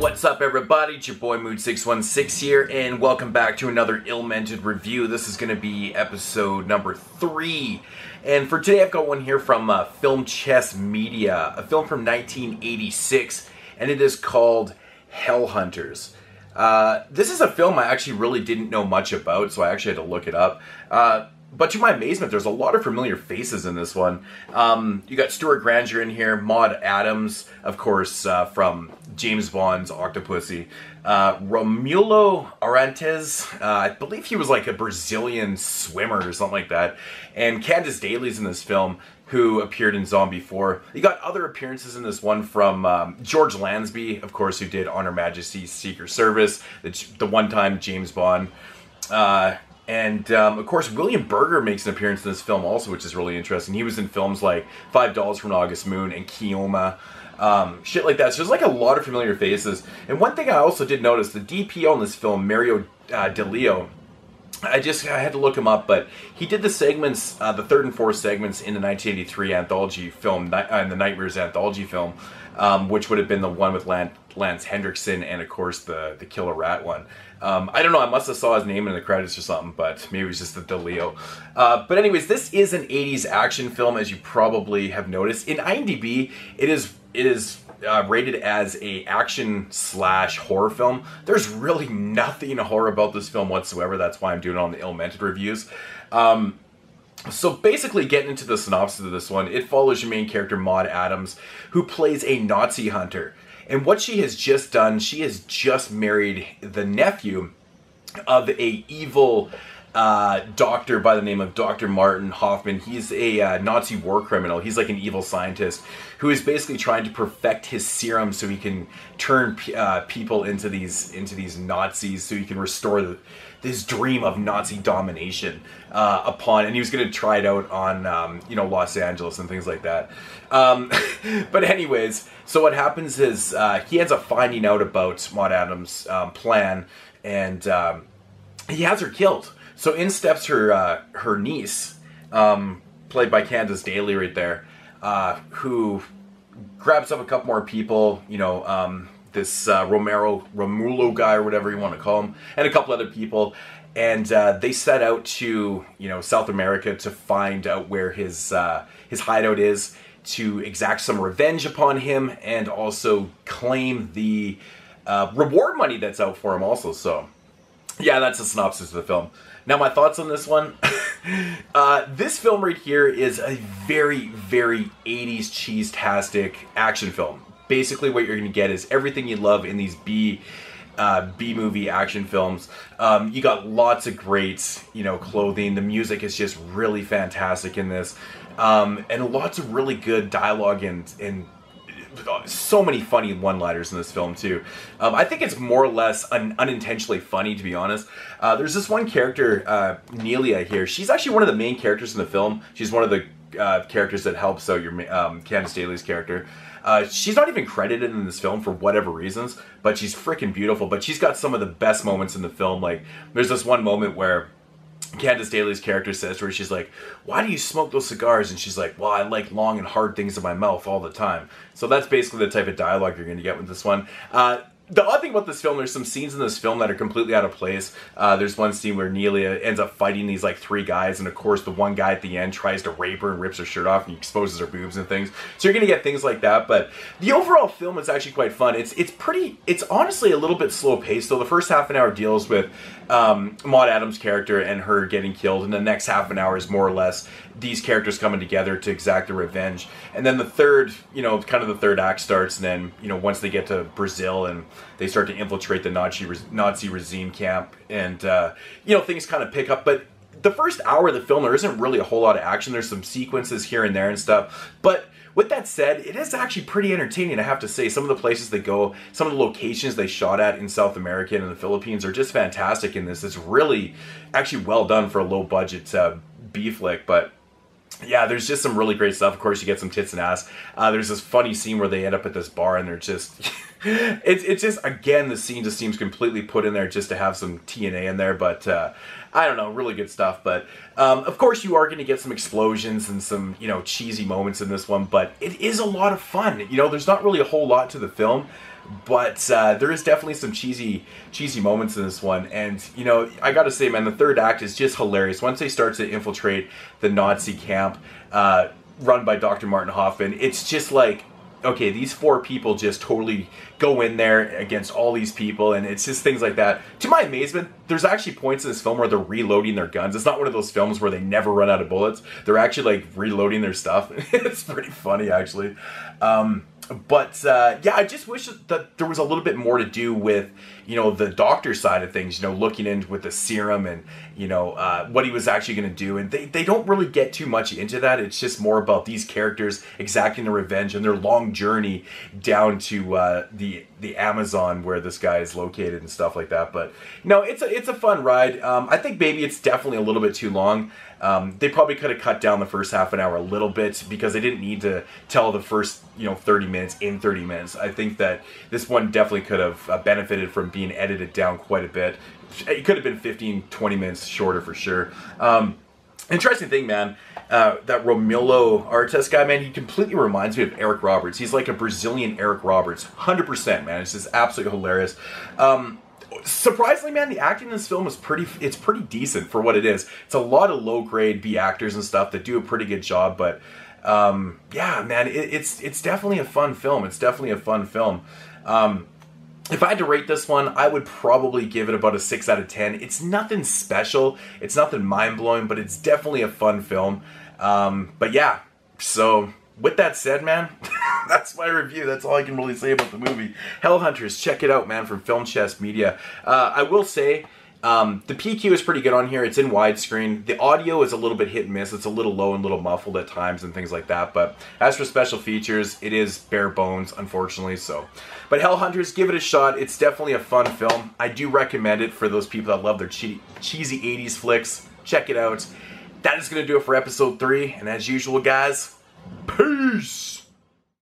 What's up everybody, it's your boy Mood616 here, and welcome back to another ILLMented review. This is going to be episode number 3, and for today I've got one here from Film Chess Media, a film from 1986, and it is called Hellhunters. This is a film I actually really didn't know much about, so I actually had to look it up. But to my amazement, there's a lot of familiar faces in this one. You got Stuart Granger in here, Maud Adams, of course, from James Bond's Octopussy. Romulo Arantes, I believe he was like a Brazilian swimmer or something like that. And Candace Daly's in this film, who appeared in Zombie 4. You got other appearances in this one from George Lansby, of course, who did On Her Majesty's Secret Service, the one-time James Bond. And, of course, William Berger makes an appearance in this film also, which is really interesting. He was in films like $5 from an August Moon and Kioma, shit like that. So there's, like, a lot of familiar faces. And one thing I also did notice, the DP on this film, Mario DeLeo, I had to look him up, but he did the segments, the third and fourth segments in the 1983 anthology film, the Nightmares anthology film, which would have been the one with Lance Hendrickson and, of course, the Killer Rat one. I don't know, I must have saw his name in the credits or something, but maybe it was just the DeLeo. But anyways, this is an 80s action film, as you probably have noticed. In IMDb, it is rated as a action/horror film. There's really nothing horror about this film whatsoever. That's why I'm doing it on the ILLMented reviews. So basically, getting into the synopsis of this one, it follows your main character, Maud Adams, who plays a Nazi hunter. And what she has just done, she has just married the nephew of a evil doctor by the name of Dr. Martin Hoffman. He's a Nazi war criminal. He's like an evil scientist who is basically trying to perfect his serum so he can turn people into these Nazis, so he can restore this dream of Nazi domination and he was going to try it out on Los Angeles and things like that. But anyways, so what happens is he ends up finding out about Maud Adams' plan, and he has her killed. So in steps her niece, played by Candace Daly right there, who grabs up a couple more people, this Romulo guy or whatever you want to call him, and a couple other people, and they set out to South America to find out where his hideout is, to exact some revenge upon him, and also claim the reward money that's out for him also. So yeah, that's the synopsis of the film. Now my thoughts on this one. This film right here is a very, very 80s cheese-tastic action film. Basically what you're going to get is everything you love in these B-movie action films. You got lots of great, clothing. The music is just really fantastic in this. And lots of really good dialogue and so many funny one-liners in this film too. I think it's more or less unintentionally funny, to be honest. There's this one character, Nelia here. She's actually one of the main characters in the film. She's one of the characters that helps out your Candace Daly's character. She's not even credited in this film for whatever reasons, but she's freaking beautiful. But she's got some of the best moments in the film. Like, there's this one moment where Candace Daly's character says to her, she's like, "Why do you smoke those cigars?" And she's like, "Well, I like long and hard things in my mouth all the time." So that's basically the type of dialogue you're going to get with this one. The odd thing about this film, there's some scenes in this film that are completely out of place. There's one scene where Nelia ends up fighting these like 3 guys, and of course the one guy at the end tries to rape her and rips her shirt off and exposes her boobs and things. So you're gonna get things like that, but the overall film is actually quite fun. It's honestly a little bit slow paced. So the first half an hour deals with Maud Adams' character and her getting killed, and the next half an hour is more or less these characters coming together to exact their revenge. And then the third, kind of the third act starts, and then, once they get to Brazil and they start to infiltrate the Nazi regime camp, and, things kind of pick up. But the first hour of the film, there isn't really a whole lot of action. There's some sequences here and there and stuff. But with that said, it is actually pretty entertaining, I have to say. Some of the places they go, some of the locations they shot at in South America and in the Philippines are just fantastic in this. It's really actually well done for a low-budget B flick, but yeah, there's just some really great stuff. Of course, you get some tits and ass. There's this funny scene where they end up at this bar and they're just... it's just, again, the scene just seems completely put in there just to have some TNA in there, but I don't know, really good stuff. But of course you are going to get some explosions and some, cheesy moments in this one, but it is a lot of fun. There's not really a whole lot to the film, But there is definitely some cheesy moments in this one. And, you know, I gotta say, man, the third act is just hilarious. Once they start to infiltrate the Nazi camp run by Dr. Martin Hoffman, it's just like, okay, these four people just totally go in there against all these people, and it's just things like that. To my amazement, there's actually points in this film where they're reloading their guns. It's not one of those films where they never run out of bullets. They're actually, like, reloading their stuff. It's pretty funny, actually. Yeah, I just wish that there was a little bit more to do with, you know, the doctor side of things, you know, looking in with the serum and, you know, what he was actually going to do. And they don't really get too much into that. It's just more about these characters exacting their revenge and their long journey down to the Amazon where this guy is located and stuff like that. But, no, it's a fun ride. I think maybe it's definitely a little bit too long. They probably could have cut down the first half an hour a little bit because they didn't need to tell the first, you know, 30 minutes in 30 minutes. I think that this one definitely could have benefited from being edited down quite a bit. It could have been 15, 20 minutes shorter for sure. Interesting thing, man, that Romulo Artes guy, man, he completely reminds me of Eric Roberts. He's like a Brazilian Eric Roberts, 100%, man. It's just absolutely hilarious. Surprisingly, man, the acting in this film is pretty decent for what it is. It's a lot of low-grade B actors and stuff that do a pretty good job, but yeah, man, it's definitely a fun film. It's definitely a fun film. If I had to rate this one, I would probably give it about a 6 out of 10. It's nothing special. It's nothing mind-blowing, but it's definitely a fun film. But yeah, so with that said, man, that's my review. That's all I can really say about the movie. Hellhunters, check it out, man, from Film Chess Media. I will say, the PQ is pretty good on here. It's in widescreen. The audio is a little bit hit and miss. It's a little low and a little muffled at times and things like that. But as for special features, it is bare bones, unfortunately. So, but Hellhunters, give it a shot. It's definitely a fun film. I do recommend it for those people that love their cheesy 80s flicks. Check it out. That is going to do it for episode 3. And as usual, guys, peace!